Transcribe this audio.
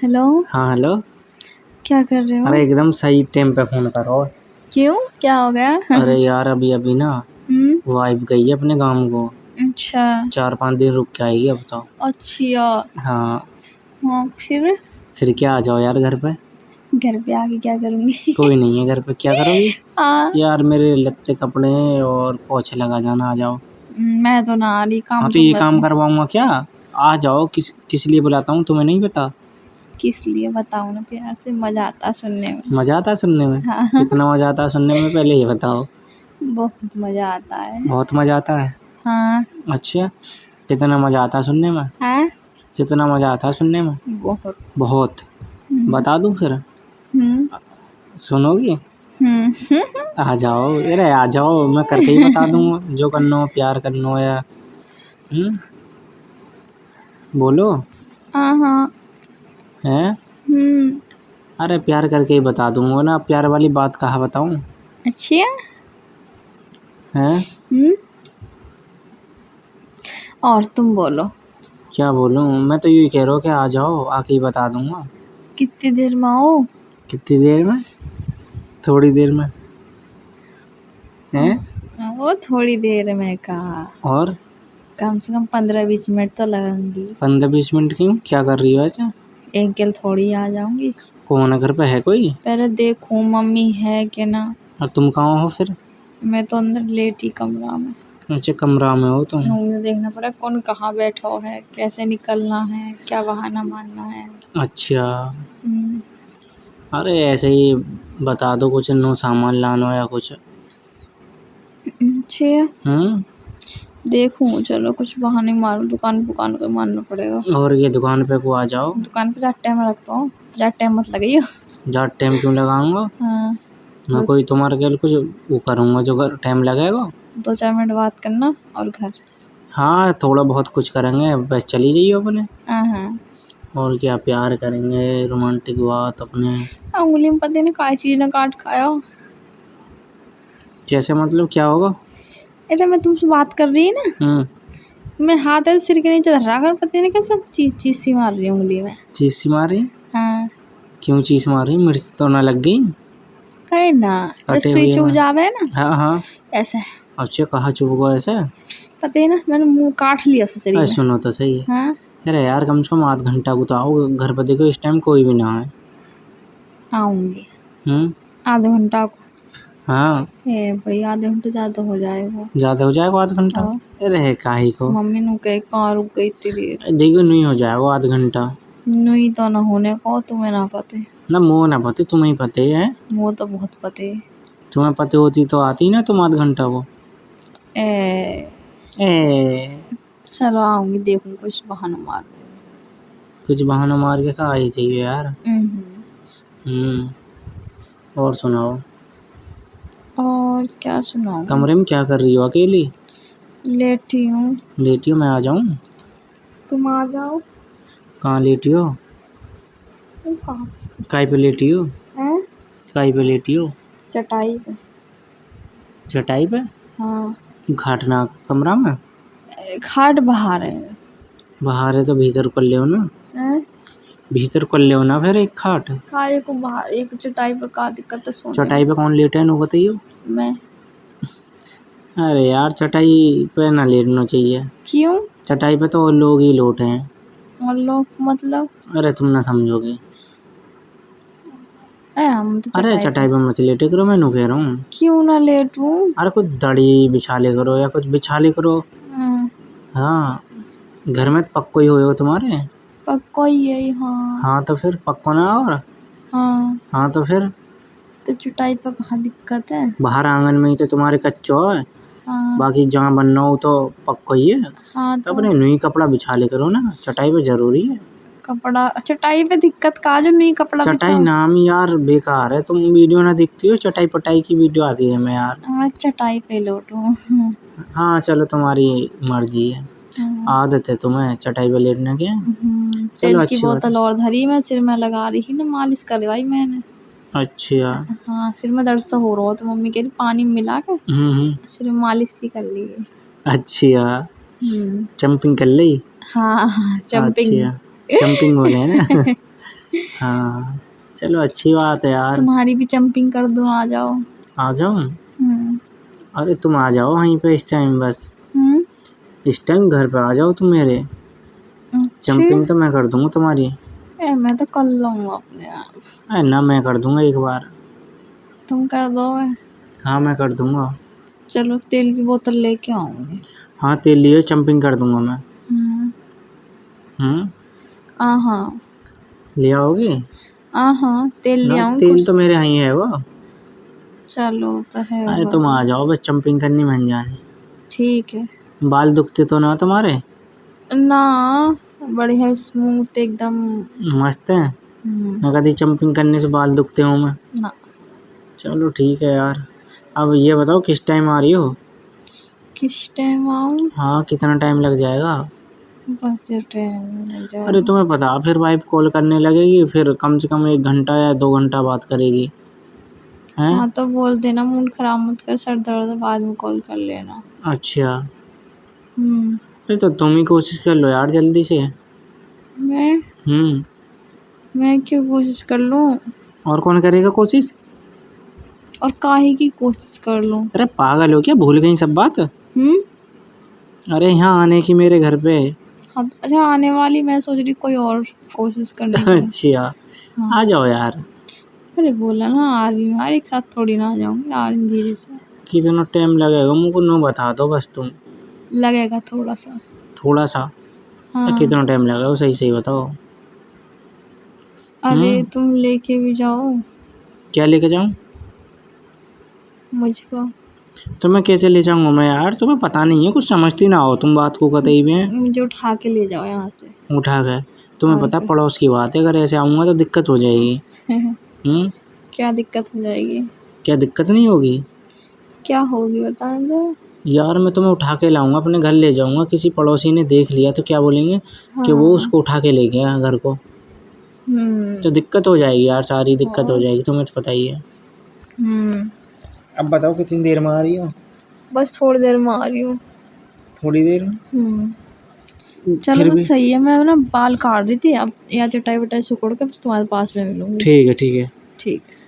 Hello. हाँ hello. क्या कर रहे हो? अरे एकदम सही टाइम पे फोन करो। क्यों, क्या हो गया? अरे यार अभी अभी ना वाइफ गई है अपने गाँव को। अच्छा 4-5 दिन रुक के आएगी अब तो। अच्छा। हाँ हाँ फिर क्या, आ जाओ यार घर पे। घर पे आके क्या करूंगी? कोई नहीं है घर पे, क्या करोगी? हाँ। यार मेरे लत्ते कपड़े और पोछे लगा जाना, आ जाओ। मैं तो ना आ रही, हाँ काम तो तुम ये काम करो। करवाऊंगा क्या? आ जाओ। किस लिए बुलाता हूँ तुम्हें नहीं पता? किस लिए बताओ ना, प्यार से मजा आता है सुनने में। मज़ा आता है सुनने में? हाँ कितना मज़ा आता है सुनने में, पहले ये बताओ। बहुत मजा आता है। बहुत मज़ा आता है। हाँ। अच्छा, कितना मज़ा आता है सुनने में? हाँ कितना मज़ा आता है सुनने में? बहुत। बहुत। हम्म बता दूँ फिर? हम्म सुनोगी? हम्म। आ जाओ, अरे आ जाओ, मैं करके ही बता दूंगा जो करना हो, प्यार करना हो या हम्म बोलो। हाँ हाँ। हैं? हम्म। अरे प्यार करके ही बता दूंगा ना, प्यार वाली बात कहाँ बताऊं? अच्छा। हैं? हम्म। और तुम बोलो। क्या बोलूं, मैं तो यही कह रहा हूँ कि आ जाओ, आके ही बता दूंगा। कितनी देर में आओ? कितनी देर में? थोड़ी देर में। हैं? वो थोड़ी देर में कहा, और कम से कम 15-20 मिनट तो लगेंगी। 15-20 मिनट क्यों, क्या कर रही हो ऐसा? एक गल थोड़ी आ जाऊंगी। कौन है घर पे, है कोई? पहले देखूं मम्मी है कि ना। और तुम कहाँ हो फिर? मैं तो अंदर लेटी कमरा में। अच्छा, कमरा में हो तुम? मुझे देखना पड़ा कौन कहाँ बैठा है, कैसे निकलना है, क्या बहाना मारना है। अच्छा। हम्म, अरे ऐसे ही बता दो, कुछ नो सामान लाना या कुछ। अच्छा हम्म देखूं, चलो कुछ बहाने मारूं, दुकान को मारना पड़ेगा। और ये दुकान पे को आ जाओ। दुकान पे ज़्यादा टाइम रखता हूँ, ज़्यादा टाइम मत लगाइयो। ज़्यादा टाइम क्यों लगाऊंगा? हाँ। मैं कोई तुम्हारे लिए कुछ वो करूँगा जो टाइम लगेगा? 2-4 मिनट बात करना और घर। हाँ थोड़ा बहुत कुछ करेंगे, बस चली जाइए अपने। हाँ हाँ। और क्या, प्यार करेंगे, रोमांटिक बात अपने। उंगली में पता नहीं काय चीज ने काट खाया। जैसे मतलब क्या होगा? अरे मैं तुमसे बात कर रही ना, मैं हाथ ऐसे सिर के नीचे धर रहा कर, पता नहीं क्या सब चीज सी मार रही हूँ उंगली में। चीज सी मारी? हाँ। क्यों चीज मारी, मिर्च तो ना लग गई? है ना, कटे सुई हुए चुभ में। जावे है ना, हाँ हाँ। ऐसे। अच्छा, कहाँ चुभ गया ऐसे? पता है ना, मैंने मुंह काट लिया शरीर अरे में। सुनो तो सही है। हाँ। अरे यार कम से कम आध घंटा को तो आओ घर पर, देखो इस टाइम कोई भी ना है। आऊंगी हम्म आधे घंटा को। हाँ। भाई आधे घंटे ज़्यादा हो जाएगा। ज़्यादा हो जाएगा आध घंटा? हाँ। अरे काहे को? मम्मी ने कहे कहाँ रुक गई इतनी देर। देखो नहीं हो जाएगा आध घंटा। नहीं तो ना होने को, तुम्हें ना पते। ना मोह ना पते, तुम्हें ही पते है। वो तो बहुत पते। तुम्हें पते होती तो आती ना तुम आध घंटा को। ए ए चलो आऊंगी, देखूं कुछ बहाना मार। कुछ बहाना मार के कहा ही चाहिए यार। और सुनाओ। और क्या सुनाऊं? कमरे में क्या कर रही हो अकेली? लेटी हूँ। लेटी हो, मैं आ जाऊं? तुम आ जाओ। कहाँ लेटी हो? तुम कहाँ काय पे लेटी हो? हैं? काय पे लेटी हो? चटाई पे। चटाई पे? हाँ। खाटना कमरा में? खाट बाहर है। बाहर है तो भीतर कर ले ना। हैं? भीतर कर ले ना फिर एक खाट। काय को बाहर, एक चटाई पे का दिक्कत है सोने चटाई में? पे कौन लेटे है नो बताइयो? मैं। अरे यार चटाई पे ना लेटना चाहिए। क्यों? चटाई पे तो और लोग ही लोटे हैं। और लोग मतलब? अरे तुम ना समझोगे। हम तो अरे चटाई पे। चटाई पे मत लेटे करो, मैं नु कह रहा हूँ। क्यों ना लेटूं? अरे कुछ दड़ी बिछा ले करो या कुछ बिछा ले करो। हाँ, हाँ, घर में तो पक्को ही होएगा तुम्हारे। पक्का ही है। हाँ। हाँ तो फिर पक्को ना, और हाँ हाँ तो फिर तो चटाई पे कहाँ दिक्कत है? बाहर आंगन में ही तो तुम्हारे कच्चो है। हाँ। बाकी जहाँ बनना हो तो पक्को ही है। हाँ तो तो अपने नुई कपड़ा बिछा ले करो ना, चटाई पे जरूरी है। कपड़ा चटाई पे दिक्कत का जो नहीं, कपड़ा चटाई बिछाओ। नाम ही यार बेकार है, तुम वीडियो ना देखती हो, चटाई पटाई की वीडियो आती है मैं यार। हाँ चटाई पे लोटूं। हाँ चलो तुम्हारी मर्जी है। आदत है तुम्हें चटाई पे लेटने की। चलो तेल की अच्छी बात है। बोतल और धरी, मैं सिर में लगा रही ना, मालिश करवाई मैंने। अच्छा। हाँ सिर में दर्द सा हो रहा हो तो मम्मी कह रही पानी में मिला के सिर में मालिश ही कर ली। अच्छा। हम्म। जंपिंग कर ली? हाँ हाँ जंपिंग। अच्छा, जंपिंग बोले हैं ना। हाँ चलो अच्छी बात है यार। तुम्हारी भी जंपिंग कर दो, आ जाओ। आ जाऊँ? हम्म। अरे तुम आ जाओ वहीं पे इस टाइम, बस हम्म। इस टाइम घर पे आ जाओ तुम मेरे। अच्छा। जंपिंग तो मैं कर दूंगा तुम्हारी। मैं तो कर लूँगा अपने आप। अरे ना, मैं कर दूंगा एक बार। तुम कर दोगे? हाँ मैं कर दूंगा। चलो तेल की बोतल लेके आऊंगी। हाँ तेल लिए जंपिंग कर दूंगा मैं। हम्म। हाँ ले आओगी? हाँ, तेल ले ना आऊंगी तेल तो कुछ। मेरे यहाँ है वो। चलो तो है अरे वो तुम तो। आ जाओ बस जंपिंग करनी मन जाने। ठीक है बाल दुखते तो ना तुम्हारे? ना, बढ़िया स्मूथ एकदम। मस्त है। मैं कभी जंपिंग करने से बाल दुखते हूँ मैं? ना। चलो ठीक है यार। अब ये बताओ किस टाइम आ रही हो? किस टाइम आऊँ? हाँ कितना टाइम लग जाएगा? बस ये टाइम लग अरे जाएगा। तुम्हें पता फिर वाइफ कॉल करने लगेगी, फिर कम से कम 1 घंटा या 2 घंटा बात करेगी। हैं? हाँ तो बोल देना मूड खराब मत कर, सर दर्द है, बाद में कॉल कर लेना। अच्छा। हम्म। अरे तो तुम ही कोशिश कर लो यार जल्दी से। मैं हम्म। मैं क्यों कोशिश कर लूँ? और कौन करेगा कोशिश? और काहे की कोशिश कर लूँ? अरे पागल हो क्या, भूल गई सब बात? अरे यहाँ आने की मेरे घर पे। हाँ अच्छा, आने वाली मैं सोच रही कोई और कोशिश करने की। अच्छा हाँ। आ जाओ यार। अरे बोला ना आ रही हूँ यार, एक साथ थोड़ी ना आ जाऊंगी, आ रही हूँ धीरे से। कितना टाइम लगेगा मुझको नो बता दो बस तुम। लगेगा थोड़ा सा। थोड़ा सा? हाँ। कितना टाइम लगेगा वो सही सही बताओ। अरे तुम लेके भी जाओ क्या लेके जाऊँ? मुझको। तो मैं कैसे ले जाऊँगा मैं यार, तुम्हें पता नहीं है, कुछ समझती ना हो तुम बात को कतई भी। मुझे उठा के ले जाओ यहाँ से। उठा के? तुम्हें और पता क्या। पड़ोस की बात है, अगर ऐसे आऊँगा तो दिक्कत हो जाएगी। क्या दिक्कत हो जाएगी? क्या दिक्कत नहीं होगी? क्या होगी बता दो। यार मैं तुम्हें उठा के लाऊंगा, अपने घर ले जाऊंगा, किसी पड़ोसी ने देख लिया तो क्या बोलेंगे कि वो हाँ। उसको उठा के ले गया घर को। तो दिक्कत हो जाएगी यार, सारी दिक्कत हो और? जाएगी, तुम्हें तो पता ही है। अब बताओ कितनी देर में आ रही हो? बस थोड़ी देर में आ रही हूँ। थोड़ी देर में? चलो फिर तो भी सही है, मैं ना बाल काट रही थी अब, या चटाई वटाई सुकड़ के बस तुम्हारे पास में मिलूंगी। ठीक है ठीक है। ठीक है।